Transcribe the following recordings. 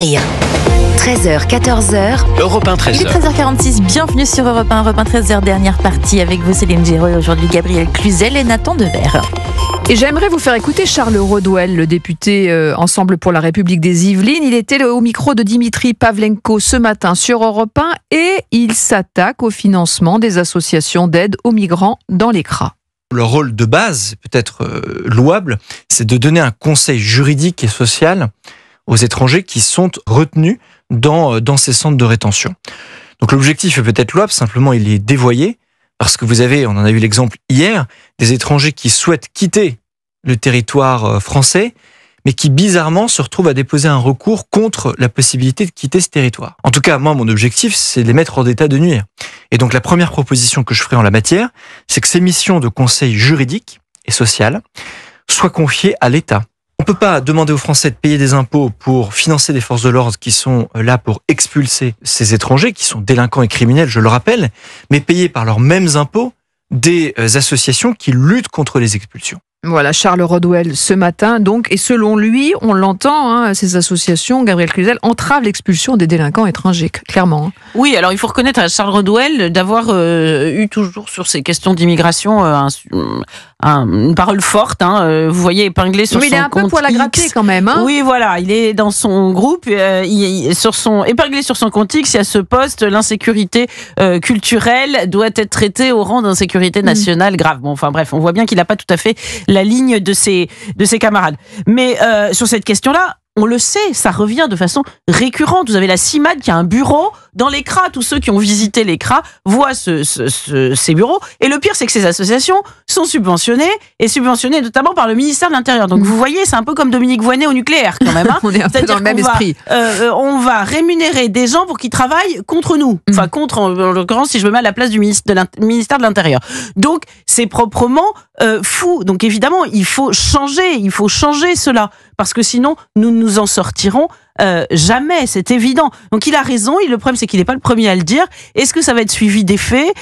13h, 14h. Europe 1, 13h. Il est 13h46, bienvenue sur Europe 1, 13h, dernière partie avec vous Céline Giraud et aujourd'hui Gabriel Cluzel et Nathan Dever. Et j'aimerais vous faire écouter Charles Rodwell, le député Ensemble pour la République des Yvelines. Il était au micro de Dimitri Pavlenko ce matin sur Europe 1 et il s'attaque au financement des associations d'aide aux migrants dans les CRA. Leur rôle de base, peut-être louable, c'est de donner un conseil juridique et social aux étrangers qui sont retenus dans ces centres de rétention. Donc l'objectif est peut-être louable, simplement il est dévoyé, parce que vous avez, on en a eu l'exemple hier, des étrangers qui souhaitent quitter le territoire français, mais qui bizarrement se retrouvent à déposer un recours contre la possibilité de quitter ce territoire. En tout cas, moi, mon objectif, c'est de les mettre hors d'état de nuire. Et donc la première proposition que je ferai en la matière, c'est que ces missions de conseil juridique et social soient confiées à l'État. On ne peut pas demander aux Français de payer des impôts pour financer des forces de l'ordre qui sont là pour expulser ces étrangers, qui sont délinquants et criminels, je le rappelle, mais payer par leurs mêmes impôts des associations qui luttent contre les expulsions. Voilà, Charles Rodwell ce matin, donc, et selon lui, on l'entend, ces associations, Gabriel Cluzel, entravent l'expulsion des délinquants étrangers, clairement. Oui, alors il faut reconnaître à Charles Rodwell d'avoir eu toujours sur ces questions d'immigration une parole forte. Vous voyez, épinglé sur son compte. Mais il est un peu poil à gratter quand même. Oui, voilà, il est dans son groupe, épinglé sur son compte X, il y a ce poste, l'insécurité culturelle doit être traitée au rang d'insécurité nationale grave. Bon, enfin bref, on voit bien qu'il n'a pas tout à fait la ligne de ses camarades. Mais sur cette question-là, on le sait, ça revient de façon récurrente. Vous avez la CIMAD qui a un bureau dans les CRA. Tous ceux qui ont visité les CRA voient ces bureaux. Et le pire, c'est que ces associations sont subventionnées, et subventionnées notamment par le ministère de l'Intérieur. Donc vous voyez, c'est un peu comme Dominique Voynet au nucléaire quand même. On est un peu dans le même esprit. On va rémunérer des gens pour qu'ils travaillent contre nous. Enfin, contre, en l'occurrence, si je me mets à la place du ministère de l'Intérieur. Donc, c'est proprement fou. Donc évidemment, il faut changer cela. Parce que sinon, nous ne nous en sortirons jamais, c'est évident. Donc il a raison, le problème c'est qu'il n'est pas le premier à le dire. Est-ce que ça va être suivi des faits ?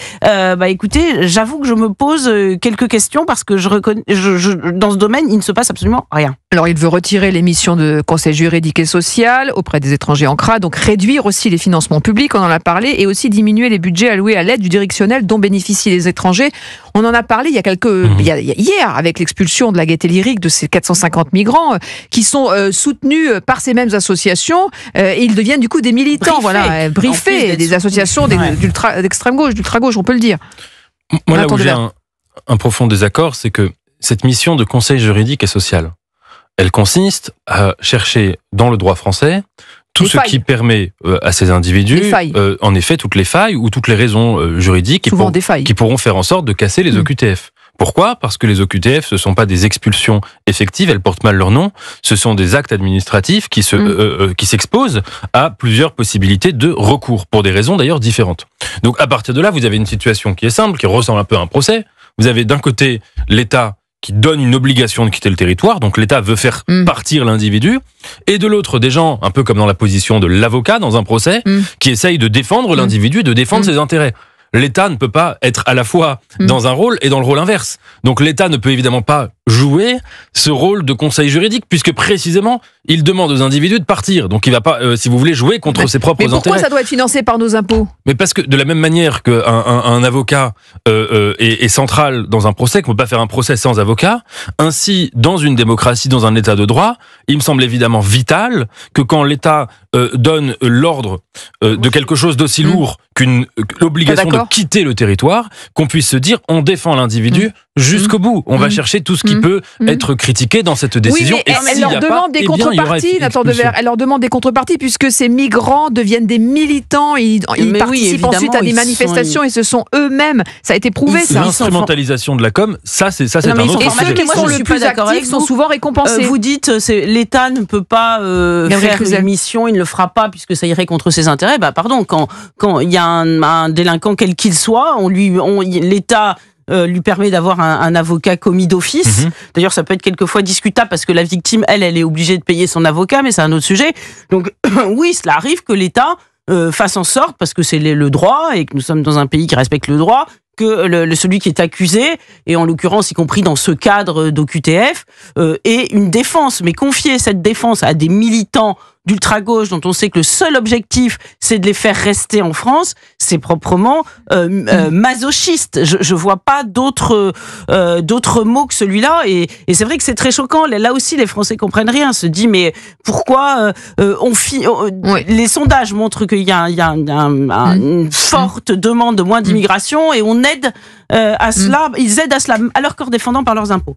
Écoutez, j'avoue que je me pose quelques questions parce que dans ce domaine, il ne se passe absolument rien. Alors il veut retirer les missions de conseil juridique et social auprès des étrangers en CRA, donc réduire aussi les financements publics, on en a parlé, et aussi diminuer les budgets alloués à l'aide du directionnel dont bénéficient les étrangers. On en a parlé il y a hier avec l'expulsion de la Gaîté Lyrique de ces 450 migrants qui sont soutenus par ces mêmes associations et ils deviennent du coup des militants, briefés, des associations d'extrême gauche, d'ultra gauche, on peut le dire. Moi, là où j'ai un profond désaccord, c'est que cette mission de conseil juridique et social, elle consiste à chercher dans le droit français tout ce qui permet à ces individus, en effet, toutes les failles ou toutes les raisons juridiques qui pourront faire en sorte de casser les OQTF. Pourquoi ? Parce que les OQTF, ce ne sont pas des expulsions effectives, elles portent mal leur nom, ce sont des actes administratifs qui s'exposent à plusieurs possibilités de recours, pour des raisons d'ailleurs différentes. Donc à partir de là, vous avez une situation qui est simple, qui ressemble un peu à un procès. Vous avez d'un côté l'État qui donne une obligation de quitter le territoire, donc l'État veut faire partir l'individu, et de l'autre, des gens, un peu comme dans la position de l'avocat dans un procès, qui essayent de défendre l'individu, de défendre ses intérêts. L'État ne peut pas être à la fois dans un rôle et dans le rôle inverse. Donc l'État ne peut évidemment pas jouer ce rôle de conseil juridique, puisque précisément, il demande aux individus de partir. Donc il ne va pas, si vous voulez, jouer contre ses propres intérêts. Mais pourquoi ça doit être financé par nos impôts ? Mais parce que de la même manière qu'un avocat est central dans un procès, qu'on ne peut pas faire un procès sans avocat, ainsi, dans une démocratie, dans un État de droit, il me semble évidemment vital que quand l'État donne l'ordre de quelque chose d'aussi lourd qu'une obligation de quitter le territoire, qu'on puisse se dire on défend l'individu jusqu'au bout. On va chercher tout ce qui peut être critiqué dans cette décision. Oui, mais elle leur demande des contreparties, Nathan Dever. Elle leur demande des contreparties puisque ces migrants deviennent des militants. Ils participent ensuite à des manifestations et ce sont eux-mêmes. Ça a été prouvé, ça. L'instrumentalisation de la com, ça c'est un autre sujet. Et ceux qui sont le plus actifs sont souvent récompensés. Vous dites l'État ne peut pas faire une mission, il ne le fera pas puisque ça irait contre ses intérêts. Pardon, quand il y a un délinquant quel qu'il soit, l'État lui permet d'avoir un avocat commis d'office. D'ailleurs, ça peut être quelquefois discutable parce que la victime, elle est obligée de payer son avocat, mais c'est un autre sujet. Donc, oui, cela arrive que l'État fasse en sorte, parce que c'est le droit et que nous sommes dans un pays qui respecte le droit, que celui qui est accusé, et en l'occurrence y compris dans ce cadre d'OQTF, ait une défense. Mais confier cette défense à des militants d'ultra-gauche dont on sait que le seul objectif, c'est de les faire rester en France, c'est proprement masochiste. Je vois pas d'autres mots que celui-là. Et c'est vrai que c'est très choquant. Là aussi, les Français comprennent rien. Se dit, mais pourquoi les sondages montrent qu'il y a une forte demande de moins d'immigration et on aide à cela. Ils aident à cela à leur corps défendant par leurs impôts.